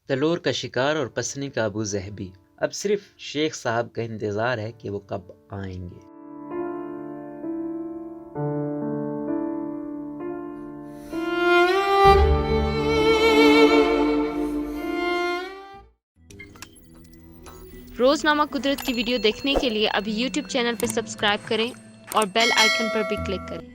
تلور کا شکار اور پسنی کا ابو ظہبی۔ اب صرف شیخ صاحب کا انتظار ہے کہ وہ کب آئیں گے۔ روزنامہ قدرت کی ویڈیو دیکھنے کے لیے ابھی یوٹیوب چینل پر سبسکرائب کریں اور بیل آئیکن پر بھی کلک کریں۔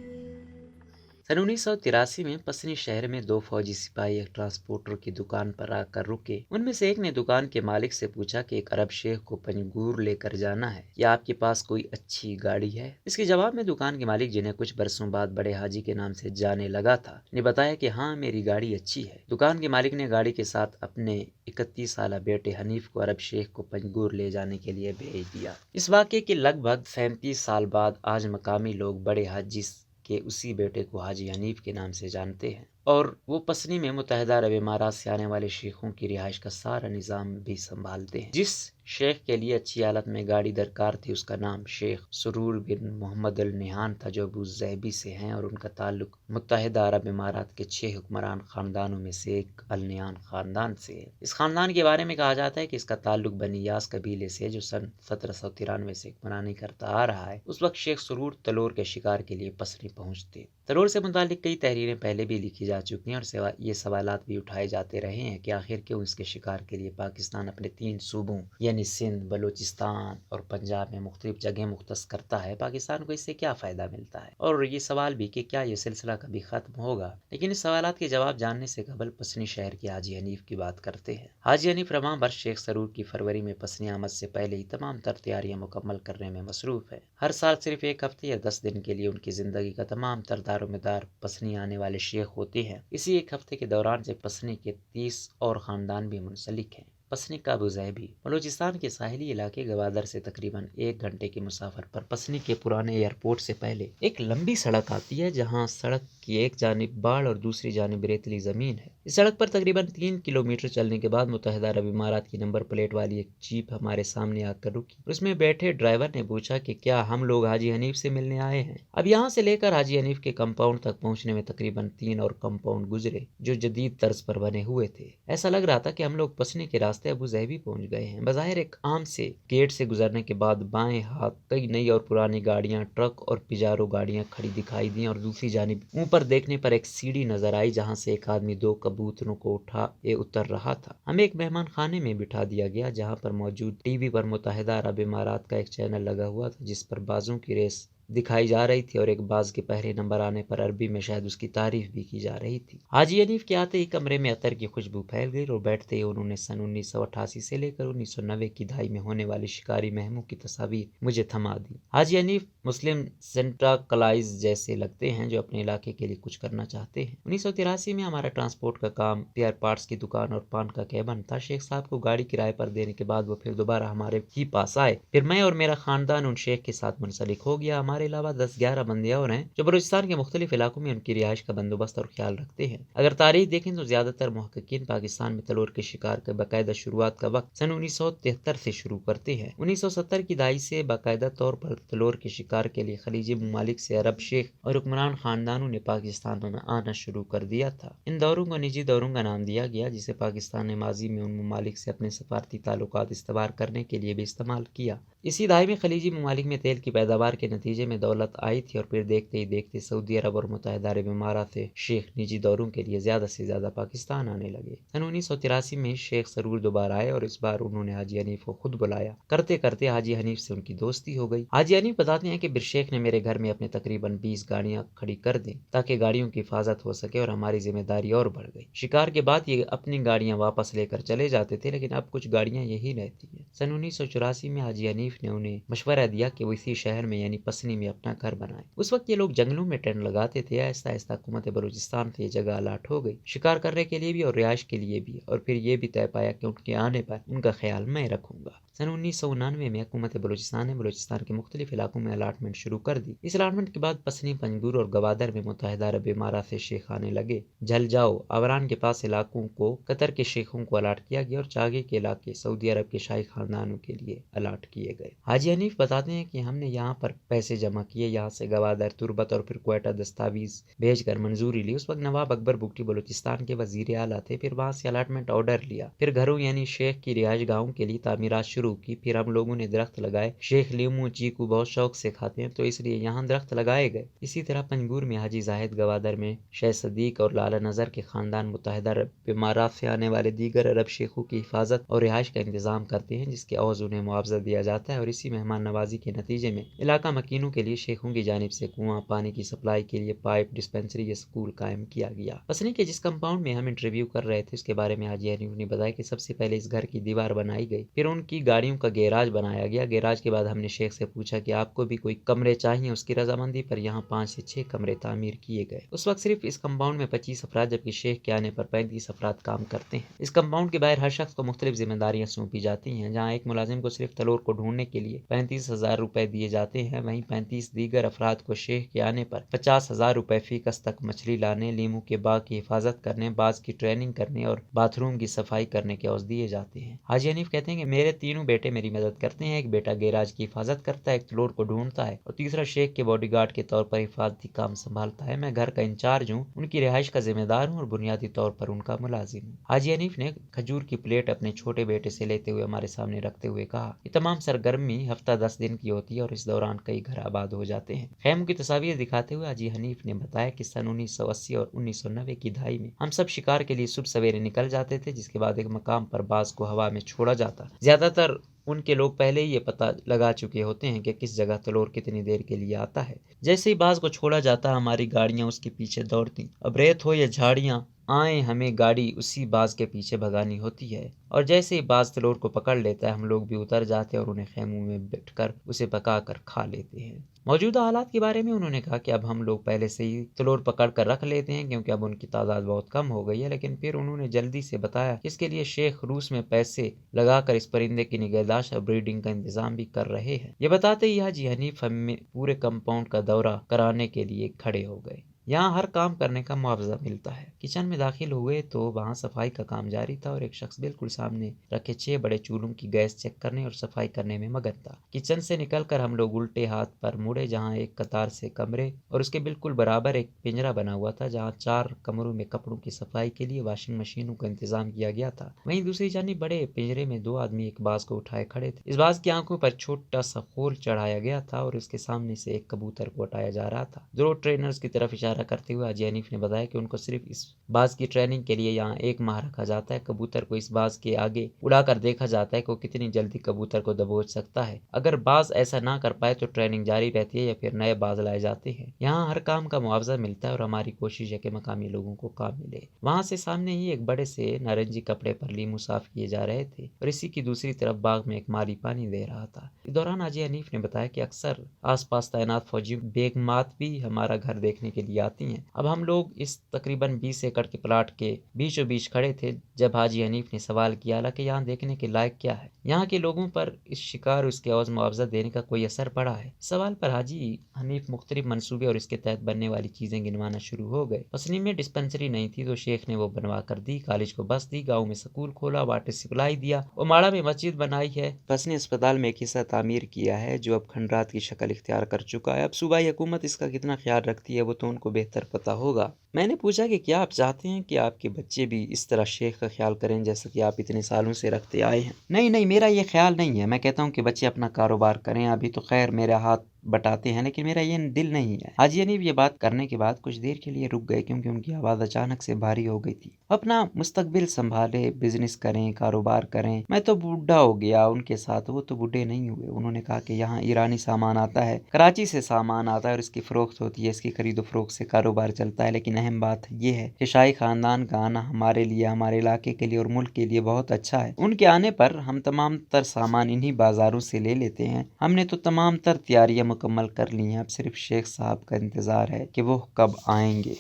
سن 1983 میں پسنی شہر میں دو فوجی سپاہی ایک ٹرانسپورٹر کی دکان پر آ کر رکے۔ ان میں سے ایک نے دکان کے مالک سے پوچھا کہ ایک عرب شیخ کو پنجگور لے کر جانا ہے، کیا آپ کے پاس کوئی اچھی گاڑی ہے؟ اس کے جواب میں دکان کے مالک، جنہیں کچھ برسوں بعد بڑے حاجی کے نام سے جانے لگا تھا، نے بتایا کہ ہاں میری گاڑی اچھی ہے۔ دکان کے مالک نے گاڑی کے ساتھ اپنے 31 سالہ بیٹے حنیف کو عرب شیخ کو پنجگور لے جانے کے لیے بھیج دیا۔ اس واقعے کے لگ بھگ 37 سال بعد آج مقامی لوگ بڑے حاجی کے اسی بیٹے کو حاجی حنیف کے نام سے جانتے ہیں، اور وہ پسنی میں متحدہ عرب امارات سے آنے والے شیخوں کی رہائش کا سارا نظام بھی سنبھالتے ہیں۔ جس شیخ کے لیے اچھی حالت میں گاڑی درکار تھی، اس کا نام شیخ سرور بن محمد النہان تھا، جو ابو ظہبی سے ہیں، اور ان کا تعلق متحدہ عرب امارات کے 6 حکمران خاندانوں میں سے ایک النہان خاندان سے ہے۔ اس خاندان کے بارے میں کہا جاتا ہے کہ اس کا تعلق بنی یاس قبیلے سے، جو سن 1793 سے حکمرانی کرتا آ رہا ہے۔ اس وقت شیخ سرور تلور کے شکار کے لیے پسنی پہنچتے۔ تلور سے متعلق کئی تحریریں پہلے بھی لکھی جا چکی ہیں، اور یہ سوالات بھی اٹھائے جاتے رہے ہیں کہ آخر کیوں اس کے شکار کے لیے پاکستان اپنے 3 صوبوں یعنی سندھ، بلوچستان اور پنجاب میں مختلف جگہیں مختص کرتا ہے۔ پاکستان کو اس سے کیا فائدہ ملتا ہے؟ اور یہ سوال بھی کہ کیا یہ سلسلہ کبھی ختم ہوگا؟ لیکن اس سوالات کے جواب جاننے سے قبل پسنی شہر کے حاجی حنیف کی بات کرتے ہیں۔ حاجی حنیف رواں برس شیخ سرور کی فروری میں پسنی آمد سے پہلے ہی تمام تر تیاریاں مکمل کرنے میں مصروف ہے۔ ہر سال صرف ایک ہفتے یا 10 دن کے لیے ان کی زندگی کا تمام تر دار و مدار پسنی آنے والے شیخ ہوتے ہیں۔ اسی ایک ہفتے کے دوران سے پسنی کے 30 اور خاندان بھی منسلک ہیں۔ پسنی کا ابو ظہبی بلوچستان کے ساحلی علاقے گوادر سے تقریباً 1 گھنٹے کی مسافت پر پسنی کے پرانے ایئرپورٹ سے پہلے ایک لمبی سڑک آتی ہے، جہاں سڑک کی ایک جانب باڑ اور دوسری جانب ریتلی زمین ہے۔ اس سڑک پر تقریباً 3 کلومیٹر چلنے کے بعد متحدہ عرب امارات کی نمبر پلیٹ والی ایک جیپ ہمارے سامنے آ کر رکی۔ اس میں بیٹھے ڈرائیور نے پوچھا کہ کیا ہم لوگ حاجی حنیف سے ملنے آئے ہیں؟ اب یہاں سے لے کر حاجی حنیف کے کمپاؤنڈ تک پہنچنے میں تقریباً 3 اور کمپاؤنڈ گزرے، جو جدید طرز پر بنے ہوئے تھے۔ ایسا لگ رہا تھا کہ ہم لوگ پسنی کے راستے ابو ظہبی پہنچ گئے ہیں۔ بظاہر ایک عام سے گیٹ سے گزرنے کے بعد بائیں ہاتھ کئی نئی اور پرانی گاڑیاں، ٹرک اور پجارو گاڑیاں کھڑی دکھائی دیں، اور دوسری جانب اوپر دیکھنے پر ایک سیڑھی نظر آئی، جہاں سے ایک آدمی 2 کبوتروں کو اٹھائے اتر رہا تھا۔ ہمیں ایک مہمان خانے میں بٹھا دیا گیا، جہاں پر موجود ٹی وی پر متحدہ عرب امارات کا ایک چینل لگا ہوا تھا، جس پر بازوں کی ریس دکھائی جا رہی تھی، اور ایک باز کے پہلے نمبر آنے پر عربی میں شاید اس کی تعریف بھی کی جا رہی تھی۔ حاجی حنیف کے آتے ہی کمرے میں عطر کی خوشبو پھیل گئی، اور بیٹھتے ہی انہوں نے سن 1988 سے لے کر 1990 کی دہائی میں ہونے والی شکاری مہموں کی تصاویر مجھے تھما دی۔ حاجی حنیف مسلم سینٹا کلائز جیسے لگتے ہیں، جو اپنے علاقے کے لیے کچھ کرنا چاہتے ہیں۔ 1983 میں ہمارا ٹرانسپورٹ کا کام، اسپیئر پارٹس کی دکان اور پان کا کیبن تھا۔ شیخ صاحب کو گاڑی کرائے پر دینے کے بعد وہ پھر دوبارہ ہمارے ہی پاس آئے۔ پھر میں اور میرا خاندان ان شیخ کے ساتھ منسلک ہو گیا۔ ہمارے علاوہ 10-11 بندے اور ہیں، جو بلوچستان کے مختلف علاقوں میں ان کی رہائش کا بندوبست اور خیال رکھتے ہیں۔ اگر تاریخ دیکھیں تو زیادہ تر محققین پاکستان میں تلور کے شکار کا باقاعدہ شروعات کا وقت سن 1973 سے شروع کرتے ہیں۔ 1970 کی دہائی سے باقاعدہ طور پر تلور کے شکار کے لیے خلیجی ممالک سے عرب شیخ اور حکمران خاندانوں نے پاکستان میں آنا شروع کر دیا تھا۔ ان دوروں کو نجی دوروں کا نام دیا گیا، جسے پاکستان نے ماضی میں ان ممالک سے اپنے سفارتی تعلقات استوار کرنے کے لیے بھی استعمال کیا۔ اسی دہائی میں خلیجی ممالک میں تیل کی پیداوار کے نتیجے میں دولت آئی تھی، اور پھر دیکھتے ہی دیکھتے سعودی عرب اور متحدہ عرب امارات سے شیخ نجی دوروں کے لیے زیادہ سے زیادہ پاکستان آنے لگے۔ سن 1983 میں شیخ سرور دوبارہ آئے، اور اس بار انہوں نے حاجی حنیف کو خود بلایا۔ کرتے کرتے حاجی حنیف سے ان کی دوستی ہو گئی۔ حاجی حنیف بتاتے ہیں کہ برشیخ نے میرے گھر میں اپنے تقریباً 20 گاڑیاں کھڑی کر دیں، تاکہ گاڑیوں کی حفاظت ہو سکے، اور ہماری ذمہ داری اور بڑھ گئی۔ شکار کے بعد یہ اپنی گاڑیاں واپس لے کر چلے جاتے تھے، لیکن اب کچھ گاڑیاں یہی رہتی ہیں۔ سن 1984 میں حاجی حنیف نے انہیں مشورہ دیا کہ وہ اسی شہر میں یعنی پسنی میں اپنا گھر بنائیں۔ اس وقت یہ لوگ جنگلوں میں ٹینٹ لگاتے تھے۔ آہستہ آہستہ حکومت بلوچستان سے یہ جگہ الاٹ ہو گئی، شکار کرنے کے لیے بھی اور رہائش کے لیے بھی، اور پھر یہ بھی طے پایا کہ ان کے آنے پر ان کا خیال میں رکھوں گا۔ سن 1999 میں حکومت بلوچستان نے بلوچستان کے مختلف علاقوں میں الاٹمنٹ شروع کر دی۔ اس الاٹمنٹ کے بعد پسنی، پنجگور اور گوادر میں متحدہ عرب امارات سے شیخ آنے لگے۔ جھلجاؤ، آوران کے پاس علاقوں کو قطر کے شیخوں کو الاٹ کیا گیا، اور چاگے کے علاقے سعودی عرب کے شاہی خاندانوں کے لیے الاٹ کیے گئے۔ حاجی حنیف بتاتے ہیں کہ ہم نے یہاں پر پیسے जमा किए, यहाँ से गवादर तुर्बत और फिर क्वेटा दस्तावेज भेज कर मंजूरी ली। उस वक्त नवाब अकबर बुगटी बलूचिस्तान के वजीर आला थे। फिर वहाँ से अलाटमेंट ऑर्डर लिया, फिर घरों यानी शेख की रिहाइश गाहों के लिए तामीरात शुरू की। फिर हम लोगों ने दरख्त लगाए। शेख लीमू चीकू बहुत शौक से खाते हैं तो इसलिए यहाँ दरख्त लगाए गए। इसी तरह पंजगूर में हाजी जाहिद, गवादर में शेख सदीक और लाला नजर के खानदान मुत्तहिदा अरब इमारात से आने वाले दीगर अरब शेखों की हिफाजत और रिहाइश का इंतजाम करते हैं, जिसके अवज़ उन्हें मुआवजा दिया जाता है। और इसी मेहमान नवाजी के नतीजे में इलाका मकीनों के लिए शेखों की जानिब से कुआं, पानी की सप्लाई के लिए पाइप, डिस्पेंसरी या स्कूल कायम किया गया। पसनी के जिस कंपाउंड में हम इंटरव्यू कर रहे थे उसके बारे में हाजी हनीफ ने बताया कि सबसे पहले इस घर की दीवार बनाई गई, फिर उनकी गाड़ियों का गैराज बनाया गया। गैराज के बाद हमने शेख से पूछा कि आपको भी कोई कमरे चाहिए। उसकी रजामंदी पर यहाँ 5 से 6 कमरे तामीर किए गए। उस वक्त सिर्फ इस कंपाउंड में 25 अफराद जबकि शेख के आने पर 35 अफराद काम करते हैं। इस कंपाउंड के बाहर हर शख्स को मुख्तलिफ जिम्मेदारियां सौंपी जाती हैं। जहाँ एक मुलाजिम को सिर्फ तलोर को ढूंढने के लिए 35,000 रुपए दिए जाते हैं, वहीं 35 दीगर अफराद को शेख के आने पर 50,000 रुपए फी कस तक मछली लाने, लीमू के बाग की हिफाजत करने, बाज की ट्रेनिंग करने और बाथरूम की सफाई करने के औज़ दिए जाते हैं। हाजी हनीफ कहते हैं कि मेरे तीनों बेटे मेरी मदद करते हैं। एक बेटा गैराज की हिफाजत करता है, एक तलोर को ढूंढता है और तीसरा शेख के बॉडीगार्ड के तौर पर हिफाजती काम संभालता है। मैं घर का इंचार्ज हूँ, उनकी रिहाइश का जिम्मेदार हूँ और बुनियादी तौर पर उनका मुलाजिम हूँ। हाजी हनीफ ने खजूर की प्लेट अपने छोटे बेटे से लेते हुए हमारे सामने रखते हुए कहा, ये तमाम सरगर्मी हफ्ता 10 दिन की होती है और इस दौरान कई घर आबाद हो जाते हैं। खैमों की तस्वीर दिखाते हुए हाजी हनीफ ने बताया कि सन 1980 और 1990 की दहाई में हम सब शिकार के लिए सुबह सवेरे निकल जाते थे, जिसके बाद एक मकाम पर बाज को हवा में छोड़ा जाता। ज्यादातर उनके लोग पहले ही ये पता लगा चुके होते हैं कि किस जगह तलोर कितनी देर के लिए आता है। जैसे ही बाज को छोड़ा जाता, हमारी गाड़ियां उसके पीछे दौड़ती। अब रेत हो या झाड़ियां आए, हमें गाड़ी उसी बाज के पीछे भगानी होती है। और जैसे ही बाज तलोर को पकड़ लेता है, हम लोग भी उतर जाते हैं और उन्हें खेमों में बैठकर उसे पकाकर खा लेते हैं। मौजूदा हालात के बारे में उन्होंने कहा कि अब हम लोग पहले से ही तलोर पकड़ कर रख लेते हैं क्योंकि अब उनकी तादाद बहुत कम हो गई है। लेकिन फिर उन्होंने जल्दी से बताया कि इसके लिए शेख रूस में पैसे लगाकर इस परिंदे की निगहदाश्त और ब्रीडिंग का इंतजाम भी कर रहे हैं। ये बताते ही हाजी हनीफ हमें पूरे कंपाउंड का दौरा कराने के लिए खड़े हो गए। यहाँ हर काम करने का मुआवजा मिलता है। किचन में दाखिल हुए तो वहाँ सफाई का काम जारी था और एक शख्स बिल्कुल सामने रखे 6 बड़े चूल्हों की गैस चेक करने और सफाई करने में मगन था। किचन से निकलकर हम लोग उल्टे हाथ पर मुड़े, जहाँ एक कतार से कमरे और उसके बिल्कुल बराबर एक पिंजरा बना हुआ था, जहाँ 4 कमरों में कपड़ों की सफाई के लिए वॉशिंग मशीनों का इंतजाम किया गया था। वहीं दूसरी जानिब बड़े पिंजरे में 2 आदमी एक बाज को उठाए खड़े थे। इस बाज की आंखों पर छोटा सा खोल चढ़ाया गया था और उसके सामने से एक कबूतर को हटाया जा रहा था। 2 ट्रेनर्स की तरफ इशारा करते हुए हाजी हनीफ ने बताया कि उनको सिर्फ इस बाज की ट्रेनिंग के लिए यहाँ 1 माह रखा जाता है। कबूतर को इस बाज के आगे उड़ाकर देखा जाता है कि वो कितनी जल्दी कबूतर को दबोच सकता है। अगर बाज ऐसा ना कर पाए तो ट्रेनिंग जारी रहती है या फिर नए बाज लाए जाते हैं। यहाँ हर काम का मुआवजा मिलता है और हमारी कोशिश है कि मकामी लोगों को काम मिले। वहाँ से सामने ही एक बड़े से नारंगी कपड़े पर लीमू साफ किए जा रहे थे और इसी की दूसरी तरफ बाग में एक माली पानी दे रहा था। इस दौरान हाजी हनीफ ने बताया कि अक्सर आसपास तैनात फौजी बेगमात भी हमारा घर देखने के लिए आती हैं। अब हम लोग इस तकरीबन 20 एकड़ के प्लाट के बीचों बीच खड़े थे जब हाजी हनीफ ने सवाल किया कि यहाँ देखने के लायक क्या है, यहाँ के लोगों पर इस शिकार और इसके एवज मुआवजा देने का कोई असर पड़ा है। सवाल पर हाजी हनीफ मुख्तलिफ मंसूबे और इसके तहत बनने वाली चीजें गिनवाना शुरू हो गए। पसनी में डिस्पेंसरी नहीं थी तो शेख ने वो बनवा कर दी, कॉलेज को बस दी, गाँव में स्कूल खोला, वाटर सप्लाई दिया, उमाड़ा में मस्जिद बनाई है। पसनी अस्पताल में एक हिस्सा तामीर किया है जो अब खंडरात की शक्ल इख्तियार कर चुका है। अब सूबाई हुकूमत इसका कितना ख्याल रखती है वो तो उनको बेहतर पता होगा। मैंने पूछा कि क्या आप चाहते हैं कि आपके बच्चे भी इस तरह शेख का ख्याल करें जैसा कि आप इतने सालों से रखते आए हैं? नहीं, मेरा ये ख्याल नहीं है। मैं कहता हूँ कि बच्चे अपना कारोबार करें। अभी तो खैर मेरा हाथ बटाते हैं लेकिन मेरा ये दिल नहीं है। हाजी हनीफ ये बात करने के बाद कुछ देर के लिए रुक गए क्योंकि उनकी आवाज़ अचानक से भारी हो गई थी। अपना मुस्तकबिल संभाले, बिजनेस करें, कारोबार करें। मैं तो बूढ़ा हो गया उनके साथ, वो तो बूढ़े नहीं हुए। उन्होंने कहा कि यहाँ ईरानी सामान आता है, कराची से सामान आता है और इसकी फरोख्त होती है, इसकी खरीदो फरोख्त से कारोबार चलता है। लेकिन अहम बात ये है कि शाही खानदान का आना हमारे लिए, हमारे इलाके के लिए और मुल्क के लिए बहुत अच्छा है। उनके आने पर हम तमाम तर सामान इन्हीं बाजारों से ले लेते हैं। हमने तो तमाम तर तैयारियां मुकम्मल कर ली हैं। अब सिर्फ शेख साहब का इंतजार है कि वो कब आएंगे।